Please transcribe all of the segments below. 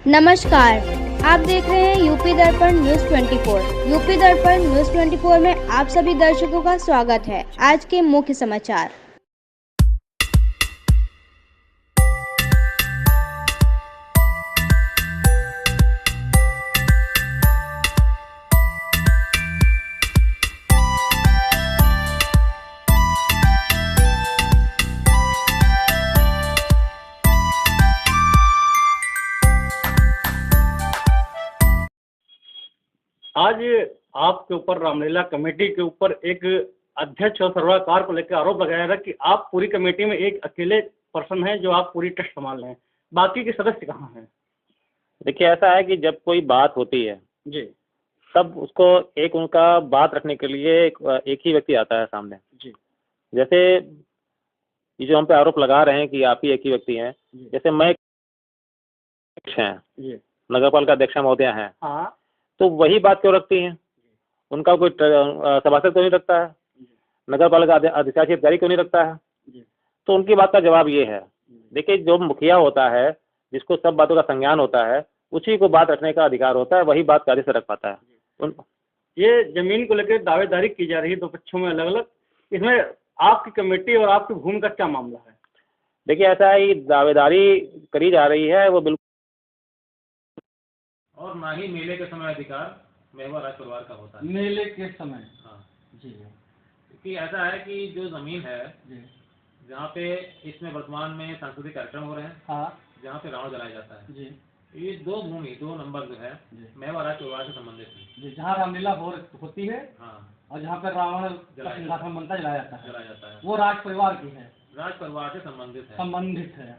नमस्कार, आप देख रहे हैं यूपी दर्पण न्यूज़ 24। यूपी दर्पण न्यूज़ 24 में आप सभी दर्शकों का स्वागत है। आज के मुख्य समाचार। आज आपके ऊपर रामलीला कमेटी के ऊपर एक अध्यक्ष और सर्वाधिकार को लेकर आरोप लगाया था कि आप पूरी कमेटी में एक अकेले पर्सन हैं जो आप पूरी ट्रस्ट संभाल रहे हैं, बाकी के सदस्य कहाँ हैं? देखिए, ऐसा है कि जब कोई बात होती है जी तब उसको एक उनका बात रखने के लिए एक ही व्यक्ति आता है सामने। जी जैसे ये जो हम पे आरोप लगा रहे हैं कि आप ही एक ही व्यक्ति हैं, जी जैसे मैं अध्यक्ष हैं, जी नगर पालिका अध्यक्ष महोदया हैं, हाँ तो वही बात क्यों रखती हैं? उनका कोई सभासद क्यों नहीं रखता है? नगर पालिका अधिशासी अधिकारी क्यों नहीं रखता है? जी तो उनकी बात का जवाब ये है, देखिए जो मुखिया होता है, जिसको सब बातों का संज्ञान होता है, उसी को बात रखने का अधिकार होता है, वही बात कार्य से रख पाता है। ये जमीन को लेकर दावेदारी की जा रही है दो पक्षों में अलग अलग, इसमें आपकी कमेटी और आपकी भूमि का क्या मामला है? देखिए, ऐसा है कि दावेदारी करी जा रही है वो बिल्कुल, और ना ही मेले के समय अधिकार मेवा राज परिवार का होता है। मेले के समय? हाँ जी क्योंकि ऐसा है कि जो जमीन है जी जहाँ पे इसमें वर्तमान में सांस्कृतिक कार्यक्रम हो रहे हैं, हाँ जहाँ पे रावण जलाया जाता है, जी ये दो नंबर जो है मेवा राज परिवार से संबंधित है। जी, जहाँ रामलीला होती है हाँ, और जहाँ पर रावण का सिंहासन बनता जलाया जाता है वो राज परिवार की है, राज परिवार से संबंधित है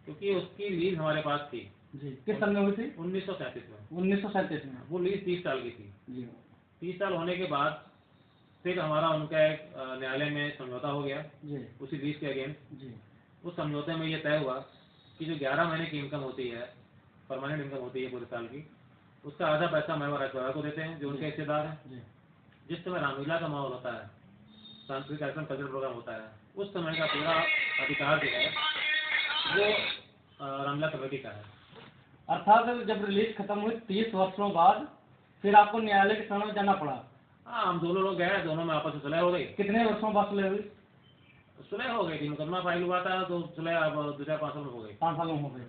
क्योंकि उसकी लीज हमारे पास थी। जी, किस सन में हुई थी? 1937 में। 1937 में वो लीज 30 साल की थी। जी 30 साल होने के बाद फिर हमारा उनका एक न्यायालय में समझौता हो गया जी उसी लीज के अगेंस्ट। जी उस समझौते में ये तय हुआ कि जो 11 महीने की इनकम होती है, परमानेंट इनकम होती है पूरे साल की, उसका आधा पैसा मेवा राज परिवार को देते हैं जो उनके हिस्सेदार हैं। जी जिस समय रामलीला का माहौल होता है, सांस्कृतिक कार्यक्रम कल्चरल प्रोग्राम होता है, उस समय का पूरा अधिकार जो है वो रामलीला कमेटी का है। अर्थात जब रिलीज खत्म हुई 30 वर्षों बाद फिर आपको न्यायालय के शरण में जाना पड़ा? हाँ, हम दोनों लोग गए, दोनों में आपस में सुलह हो गई। कितने वर्षों बाद सुलह हुई? सुलह हो गई थी, मुकदमा फाइल हुआ था तो सुलह अब 2-5 साल में हो गई। 5 सालों हो गए।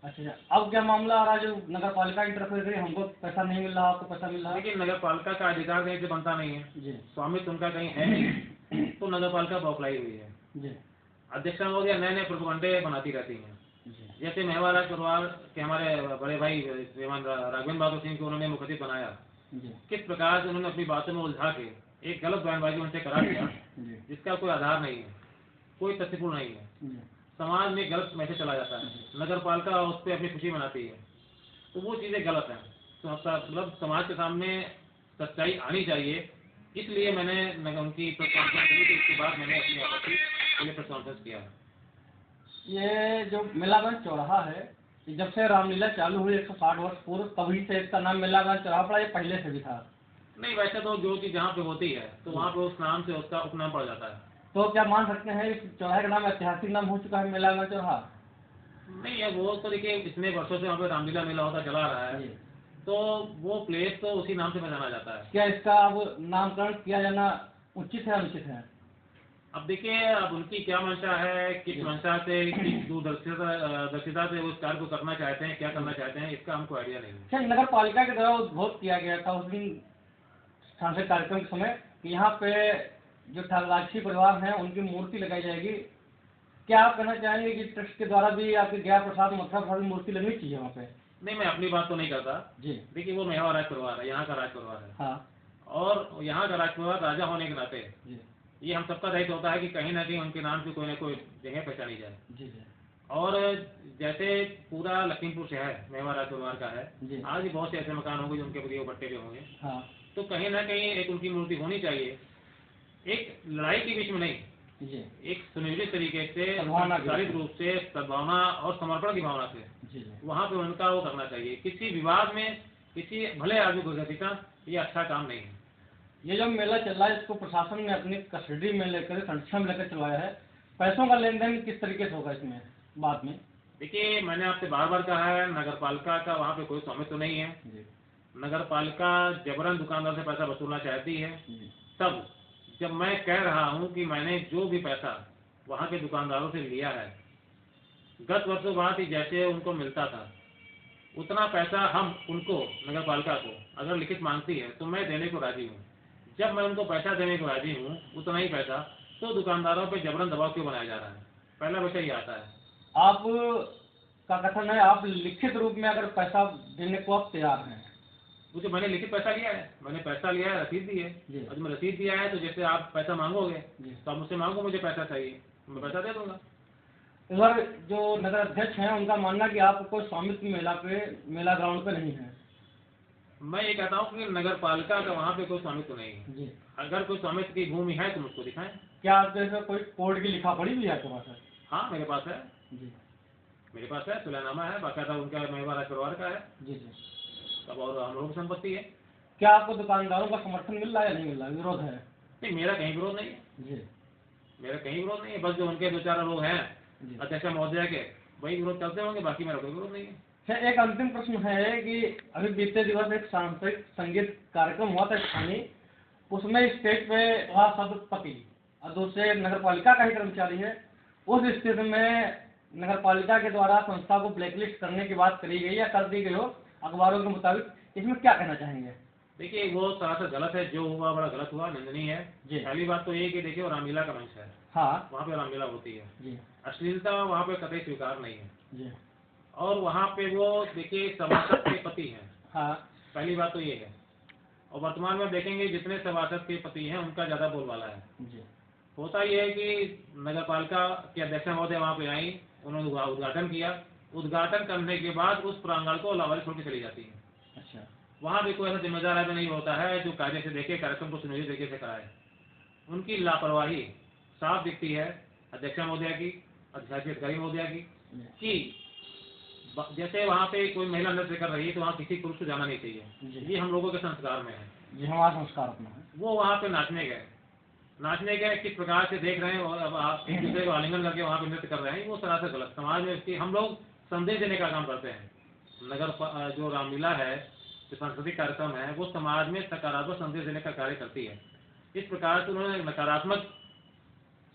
अच्छा, अब क्या मामला आ रहा है? जो नगर पालिका की तरफ से हमको पैसा नहीं मिल रहा, आपको पैसा मिल रहा है? लेकिन नगर पालिका का अधिकार कहीं से बनता नहीं है जी स्वामित्व उनका कहीं है नहीं, तो नगर पालिका बौखलाई हुई है। जी अध्यक्ष महोदया नए प्रोपगंडे बनाती रहती हैं। जी जैसे मेवा राज परिवार के हमारे बड़े भाई श्रीमान राघवेंद्र बहादुर सिंह को उन्होंने मुखतिब बनाया, जी किस प्रकार से उन्होंने अपनी बातों में उलझा के एक गलत बयानबाजी उनसे करा दिया जी जिसका कोई आधार नहीं है, कोई तथ्यपूर्ण नहीं है। जी समाज में गलत मैसेज चला जाता है, नगर पालिका उस पर अपनी खुशी मनाती है, तो वो चीज़ें गलत हैं। तो मतलब समाज के सामने सच्चाई आनी चाहिए, इसलिए मैंने उनकी प्रेस कॉन्फ्रेंस की थी, इसके बाद मैंने अपनी आपत्ति के लिए प्रेस कॉन्फ्रेंस किया है। ये जो मेलागंज चौराहा है, ये जब से रामलीला चालू हुई 160 वर्ष पूर्व तभी से इसका नाम मेलागंज चौराहा पड़ा, ये पहले से भी था? नहीं, वैसे तो जो चीज़ जहाँ पे होती है तो वहाँ पे उस नाम से उसका उपनाम पड़ जाता है। तो क्या मान सकते हैं इस चौराहे का नाम ऐतिहासिक नाम हो चुका है मेलागंज चौराहा? नहीं है, वो तो देखिए इतने वर्षों से वहाँ पे रामलीला मेला होता चला रहा है, जी। तो वो प्लेस तो उसी नाम से पहचाना जाता है। क्या इसका अब नामकरण किया जाना उचित है अनुचित है? अब देखिए, अब उनकी क्या मंशा है, किस मंशा से, किस दूरदर्शिता से उस कार्य को करना चाहते हैं, क्या करना चाहते हैं, इसका हमको आइडिया नहीं है। अच्छा, नगर पालिका के द्वारा उद्घोष किया गया था उस दिन सांस्कृतिक कार्यक्रम के समय कि यहाँ पे जो राजसी परिवार हैं उनकी मूर्ति लगाई जाएगी। क्या आप कहना चाहेंगे कि ट्रस्ट के द्वारा भी आपके गया प्रसाद मथुरा प्रसाद की मूर्ति लगनी चाहिए वहाँ पे? नहीं, मैं अपनी बात तो नहीं करता जी। देखिए, वो मेवा राज परिवार है, यहाँ का राज परिवार है। हाँ और यहाँ का राज परिवार राजा होने के नाते जी ये हम सबका दायित्व होता है कि कहीं ना कहीं उनके नाम से कोई ना कोई जगह पहचानी जाए। जी जी और जैसे पूरा लखीमपुर शहर मेवा राज परिवार का है, जी। आज भी बहुत से ऐसे मकान होंगे जो उनके प्रति बट्टे पे होंगे, हाँ तो कहीं ना कहीं एक उनकी मूर्ति होनी चाहिए, एक लड़ाई के बीच में नहीं, जी एक सुनियोजित तरीके से, सद्भावना के संचालित रूप से, सद्भावना और समर्पण की भावना से जी जी वहाँ पे उनका वो करना चाहिए। किसी विवाद में किसी भले आदमी को घसीटना ये अच्छा काम नहीं है। ये जो मेला चल रहा है इसको प्रशासन ने अपनी कस्टडी में लेकर संरक्षण में लेकर चलाया है, पैसों का लेन देन किस तरीके से होगा इसमें बाद में? देखिए, मैंने आपसे बार बार कहा है, नगर पालिका का वहाँ पे कोई स्वामित्व तो नहीं है। नगर पालिका जबरन दुकानदार से पैसा वसूलना चाहती है। तब जब मैं कह रहा हूँ कि मैंने जो भी पैसा वहाँ के दुकानदारों से लिया है, गत वर्षों बाद ही जैसे उनको मिलता था उतना पैसा हम उनको, नगर पालिका को अगर लिखित मांगती है तो मैं देने को राजी हूँ। जब मैं उनको पैसा देने को राजी हूँ उतना ही पैसा, तो दुकानदारों पे जबरन दबाव क्यों बनाया जा रहा है? पहला विषय ये आता है। आप का कथन है आप लिखित रूप में अगर पैसा देने को आप तैयार हैं। वो जो मैंने लिखित पैसा लिया है, मैंने पैसा लिया है, रसीद दी जी। है, और जो मैं रसीद दिया है तो जैसे आप पैसा मांगोगे जी। तो आप मुझसे मांगो मुझे पैसा चाहिए, मैं पैसा दे दूंगा। इधर जो नगर अध्यक्ष हैं उनका मानना कि आपको कोई स्वामित्व मेला ग्राउंड पे नहीं है। मैं ये कहता हूँ कि नगर पालिका का वहाँ पे कोई स्वामित्व नहीं है। जी। अगर कोई स्वामित्व की भूमि है तो मुझको दिखाएं। क्या आपके इसमें कोई कोर्ट की लिखा पड़ी भी है आपके पास है? हाँ, मेरे पास है। जी। मेरे पास है, सुलहनामा है, बाकायदा उनका मेहमान परिवार का है। जी जी। तब और हम लोगों की संपत्ति है। क्या आपको दुकानदारों का समर्थन मिल रहा है या नहीं मिल रहा है? विरोध है? नहीं, मेरा कहीं विरोध नहीं है। जी। मेरा कहीं विरोध नहीं है, बस जो उनके दो चार लोग हैं जी। अध्यक्ष महोदय के, वही विरोध करते होंगे, बाकी मेरा कोई विरोध नहीं है। अच्छा, एक अंतिम प्रश्न है कि अभी बीते दिवस एक सांस्कृतिक संगीत कार्यक्रम हुआ था स्थानीय, उसमें स्टेज पे वहाँ शब्द पति और दूसरे नगर पालिका का ही कर्मचारी है। उस स्थिति में नगर पालिका के द्वारा संस्था को ब्लैकलिस्ट करने की बात करी गई या कर दी गई हो अखबारों के मुताबिक, इसमें क्या कहना चाहेंगे? देखिए, वो सरासर गलत है, जो हुआ बड़ा गलत हुआ, निंदनीय है। जी। पहली बात तो ये कि देखिए, वो रामलीला का मंच है। हाँ। वहाँ पे रामलीला होती है। जी। अश्लीलता वहाँ पे कतई स्वीकार नहीं है। जी। और वहाँ पे वो देखिए सभासद के पति हैं। हाँ। पहली बात तो ये है। और वर्तमान में देखेंगे जितने सभासद के पति हैं उनका ज़्यादा बोलबाला है। जी। होता ये है कि नगर पालिका के अध्यक्ष महोदय वहाँ पे आई, उन्होंने उद्घाटन किया। उद्घाटन करने के बाद उस प्रांगण को लावारिस छोड़ के चली जाती है। अच्छा। वहाँ भी कोई ऐसा जिम्मेदार आदमी नहीं होता है जो कायदे से देखे, कार्यक्रम को सुनियोजित तरीके से कराए। उनकी लापरवाही साफ दिखती है अध्यक्ष महोदया की, अधिकारी महोदया की, कि जैसे वहाँ पे कोई महिला नृत्य कर रही है तो वहाँ किसी पुरुष को जाना नहीं चाहिए। ये हम लोगों के संस्कार में है। जी, हमारा संस्कार अपना है। वो वहाँ पे नाचने गए, किस प्रकार से देख रहे हैं और अब आप एक दूसरे को आलिंगन करके वहाँ पे नृत्य कर रहे हैं, वो सरासर गलत। समाज में इसकी हम लोग संदेश देने का काम करते हैं। जो रामलीला है, जो सांस्कृतिक कार्यक्रम है, वो समाज में सकारात्मक संदेश देने का कार्य करती है। इस प्रकार से उन्होंने नकारात्मक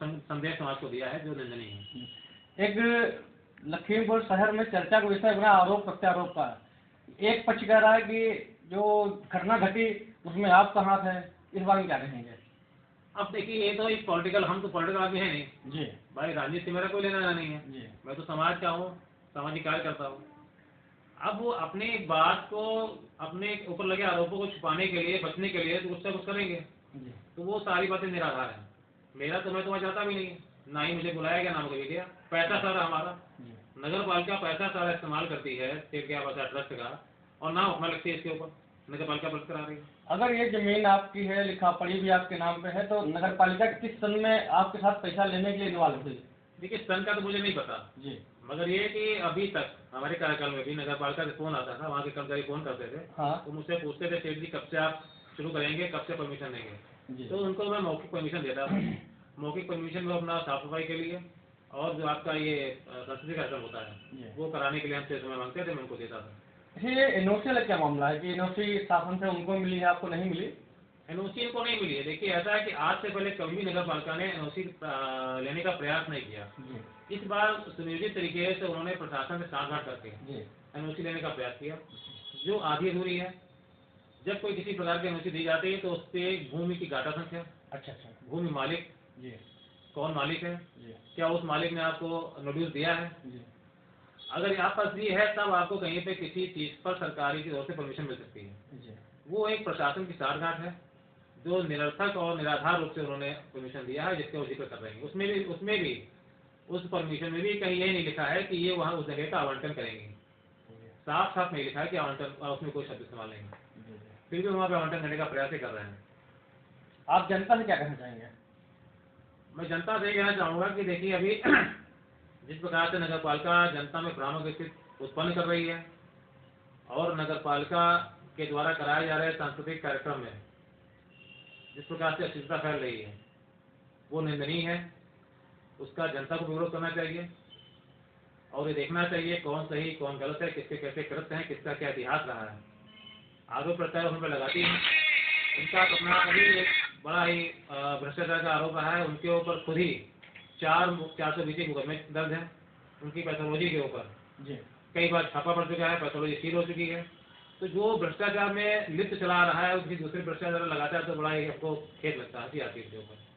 संदेश समाज को दिया है, जो निंदनीय है। एक लखीमपुर शहर में चर्चा का विषय बना आरोप प्रत्यारोप का। एक पक्ष कह रहा है कि जो घटना घटी उसमें आपका हाथ है, इस बारे में क्या कहेंगे? अब देखिए, ये तो एक पॉलिटिकल, हम तो पॉलिटिकल आदमी है नहीं जी भाई, राजनीति से मेरा कोई लेना देना नहीं है। जी। मैं तो समाज का हूँ, सामाजिक कार्य करता हूँ। अब वो अपनी बात को, अपने ऊपर लगे आरोपों को छुपाने के लिए, बचने के लिए तो कुछ ना कुछ करेंगे। जी। तो वो सारी बातें निराधार है। मेरा तो, मैं तो वहाँ जाता भी नहीं, ना ही मुझे बुलाया गया, ना मुझे गया। पैसा सारा हमारा, नगर पालिका पैसा सारा इस्तेमाल करती है स्टेट के आवास ट्रस्ट का, और ना उठना लगती है इसके ऊपर, नगर पालिका बंद करा रही है। अगर ये जमीन आपकी है, लिखा पढ़ी भी आपके नाम पे है, तो नगर पालिका किस सन में आपके साथ पैसा लेने के लिए इन्वॉल्व हुई? देखिए, सन का तो मुझे नहीं पता जी। मगर ये कि अभी तक हमारे कार्यकाल में भी नगर पालिका से फोन आता था, वहाँ के कर्मचारी फोन करते थे। हाँ। तो मुझसे पूछते थे, सेठ जी कब से आप शुरू करेंगे, कब से परमिशन देंगे? जी। तो उनको मैं मौखिक परमिशन देता था। मौखिक परमिशन में अपना साफ सफाई के लिए और जो आपका ये सांस्कृतिक कार्यक्रम होता है वो कराने के लिए हमसे समय मांगते थे, मैं उनको देता था। ये एनओसी का क्या मामला है कि एनओसी शासन से उनको मिली है, आपको नहीं मिली? एनओसी इनको नहीं मिली है। देखिए, ऐसा है कि आज से पहले कभी भी नगर पालिका ने एनओसी लेने का प्रयास नहीं किया। इस बार सुनियोजित तरीके से उन्होंने प्रशासन से साझा करके एनओसी लेने का प्रयास किया, जो आधी अधूरी है। जब कोई किसी प्रकार की एनओसी दी जाती है तो उस पर भूमि की गाटा संख्या, अच्छा, भूमि मालिक, जी, कौन मालिक है, जी, क्या उस मालिक ने आपको नोटिस दिया है, जी, अगर आप पास दी है तब आपको कहीं पे किसी चीज़ पर सरकारी की ओर से परमिशन मिल सकती है। जी। वो एक प्रशासन की साठगांठ है जो निरर्थक और निराधार रूप से उन्होंने परमिशन दिया है, जिसका वो जिक्र कर रहे हैं। उसमें भी उस परमिशन में भी कहीं ये नहीं लिखा है कि ये वहाँ उस जगह का आवंटन करेंगे। साफ साफ नहीं लिखा है कि आवंटन, उसमें कोई शब्द इस्तेमाल नहीं है, फिर भी वहाँ पे आवंटन करने का प्रयास ही कर रहे हैं। आप जनता से क्या कहना चाहेंगे? मैं जनता से कहना चाहूँगा कि देखिए, अभी जिस प्रकार से नगर पालिका जनता में भ्रामक स्थिति उत्पन्न कर रही है और नगर पालिका के द्वारा कराए जा रहे सांस्कृतिक कार्यक्रम में जिस प्रकार से अश्लीलता फैल रही है, वो निंदनीय है। उसका जनता को विरोध करना चाहिए। और ये देखना चाहिए कौन सही कौन गलत है, किसके कैसे कृत्य हैं, किसका क्या इतिहास रहा है। आरोप प्रत्यारोप उन पर लगाती हैं। उनका अपना अभी एक बड़ा ही भ्रष्टाचार का आरोप रहा है। उनके ऊपर खुद ही 420 मुकदमे दर्ज हैं उनकी पैथोलॉजी के ऊपर। जी। कई बार छापा पड़ चुका है, पैथोलॉजी सील हो चुकी है। तो जो भ्रष्टाचार में लिप्त चला रहा है उसकी दूसरे भ्रष्टाचार लगाता है तो बड़ा ही हमको खेद लगता है, हंसी आती है इसके ऊपर।